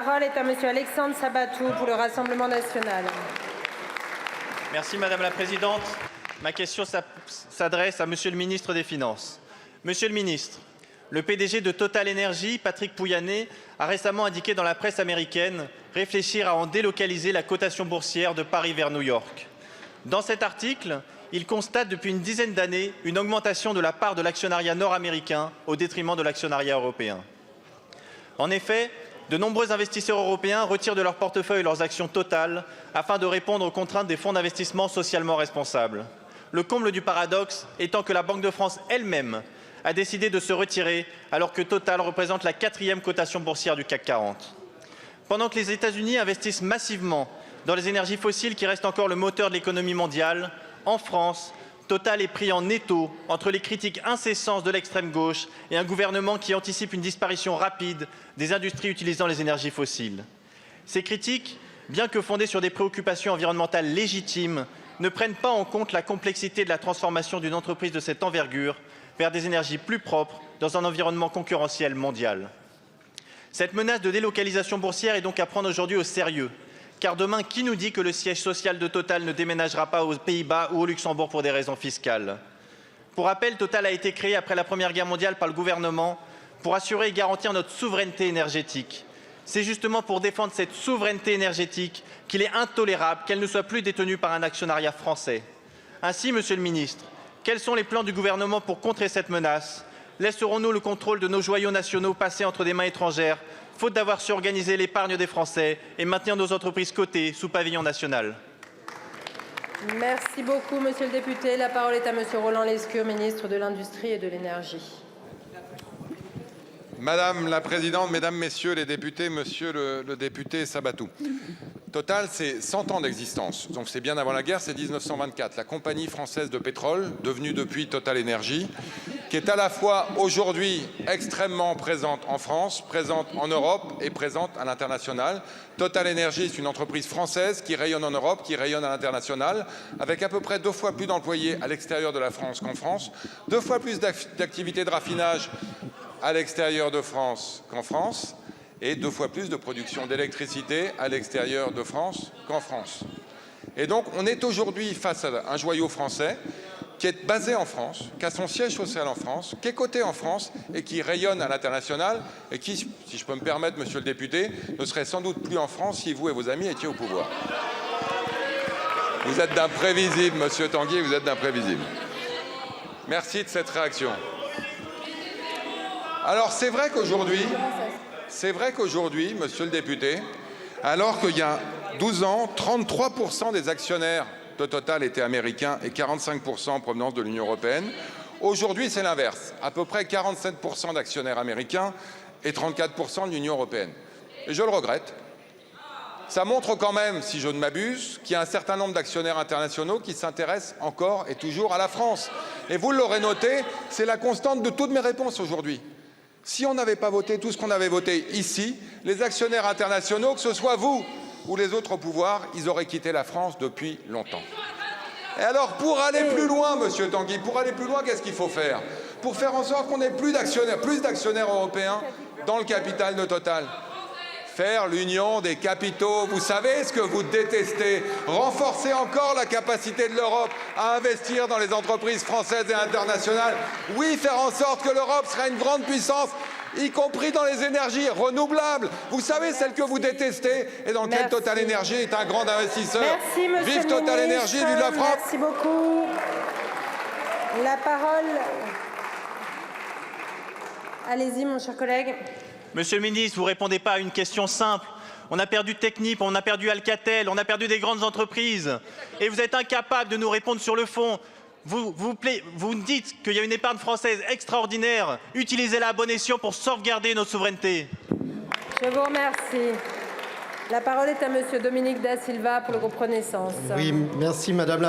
La parole est à Monsieur Alexandre Sabatou pour le Rassemblement national. Merci Madame la Présidente. Ma question s'adresse à Monsieur le ministre des Finances. Monsieur le ministre, le PDG de Total Energy, Patrick Pouyanné, a récemment indiqué dans la presse américaine réfléchir à en délocaliser la cotation boursière de Paris vers New York. Dans cet article, il constate depuis une dizaine d'années une augmentation de la part de l'actionnariat nord-américain au détriment de l'actionnariat européen. En effet, de nombreux investisseurs européens retirent de leur portefeuille leurs actions Total afin de répondre aux contraintes des fonds d'investissement socialement responsables. Le comble du paradoxe étant que la Banque de France elle-même a décidé de se retirer alors que Total représente la 4e cotation boursière du CAC 40. Pendant que les États-Unis investissent massivement dans les énergies fossiles qui restent encore le moteur de l'économie mondiale, en France, Total est pris en étau entre les critiques incessantes de l'extrême gauche et un gouvernement qui anticipe une disparition rapide des industries utilisant les énergies fossiles. Ces critiques, bien que fondées sur des préoccupations environnementales légitimes, ne prennent pas en compte la complexité de la transformation d'une entreprise de cette envergure vers des énergies plus propres dans un environnement concurrentiel mondial. Cette menace de délocalisation boursière est donc à prendre aujourd'hui au sérieux. Car demain, qui nous dit que le siège social de Total ne déménagera pas aux Pays-Bas ou au Luxembourg pour des raisons fiscales? Pour rappel, Total a été créé après la Première Guerre mondiale par le gouvernement pour assurer et garantir notre souveraineté énergétique. C'est justement pour défendre cette souveraineté énergétique qu'il est intolérable qu'elle ne soit plus détenue par un actionnariat français. Ainsi, Monsieur le ministre, quels sont les plans du gouvernement pour contrer cette menace? Laisserons-nous le contrôle de nos joyaux nationaux passer entre des mains étrangères, faute d'avoir su organiser l'épargne des Français et maintenir nos entreprises cotées sous pavillon national? Merci beaucoup, Monsieur le député. La parole est à Monsieur Roland Lescure, ministre de l'Industrie et de l'Énergie. Madame la Présidente, Mesdames, Messieurs les députés, Monsieur le député Sabatou. Total, c'est 100 ans d'existence. Donc c'est bien avant la guerre, c'est 1924. La compagnie française de pétrole, devenue depuis Total Energy, qui est à la fois aujourd'hui extrêmement présente en France, présente en Europe et présente à l'international. Total Energy est une entreprise française qui rayonne en Europe, qui rayonne à l'international, avec à peu près 2 fois plus d'employés à l'extérieur de la France qu'en France, 2 fois plus d'activités de raffinage à l'extérieur de France qu'en France, et 2 fois plus de production d'électricité à l'extérieur de France qu'en France. Et donc on est aujourd'hui face à un joyau français qui est basé en France, qui a son siège social en France, qui est coté en France et qui rayonne à l'international et qui, si je peux me permettre, Monsieur le député, ne serait sans doute plus en France si vous et vos amis étiez au pouvoir. Vous êtes d'imprévisible, Monsieur Tanguy, vous êtes d'imprévisible. Merci de cette réaction. Alors c'est vrai qu'aujourd'hui, Monsieur le député, alors qu'il y a 12 ans, 33% des actionnaires de Total étaient américains et 45% en provenance de l'Union européenne. Aujourd'hui, c'est l'inverse. À peu près 47% d'actionnaires américains et 34% de l'Union européenne. Et je le regrette. Ça montre quand même, si je ne m'abuse, qu'il y a un certain nombre d'actionnaires internationaux qui s'intéressent encore et toujours à la France. Et vous l'aurez noté, c'est la constante de toutes mes réponses aujourd'hui. Si on n'avait pas voté tout ce qu'on avait voté ici, les actionnaires internationaux, que ce soit vous ou les autres au pouvoir, ils auraient quitté la France depuis longtemps. Et alors, pour aller plus loin, Monsieur Tanguy, pour aller plus loin, qu'est-ce qu'il faut faire? Pour faire en sorte qu'on ait plus d'actionnaires européens dans le capital de Total. Faire l'union des capitaux, vous savez ce que vous détestez. Renforcer encore la capacité de l'Europe à investir dans les entreprises françaises et internationales. Oui, faire en sorte que l'Europe sera une grande puissance, y compris dans les énergies renouvelables. Vous savez, celles que vous détestez et dans lesquelles Total Energy est un grand investisseur. Merci, Monsieur Vive Total Energy, vive la France. Merci beaucoup. La parole... Allez-y, mon cher collègue. Monsieur le ministre, vous ne répondez pas à une question simple. On a perdu Technip, on a perdu Alcatel, on a perdu des grandes entreprises. Et vous êtes incapable de nous répondre sur le fond. Vous dites qu'il y a une épargne française extraordinaire. Utilisez-la à bon escient pour sauvegarder notre souveraineté. Je vous remercie. La parole est à Monsieur Dominique Da Silva pour le groupe Renaissance. Oui, merci Madame la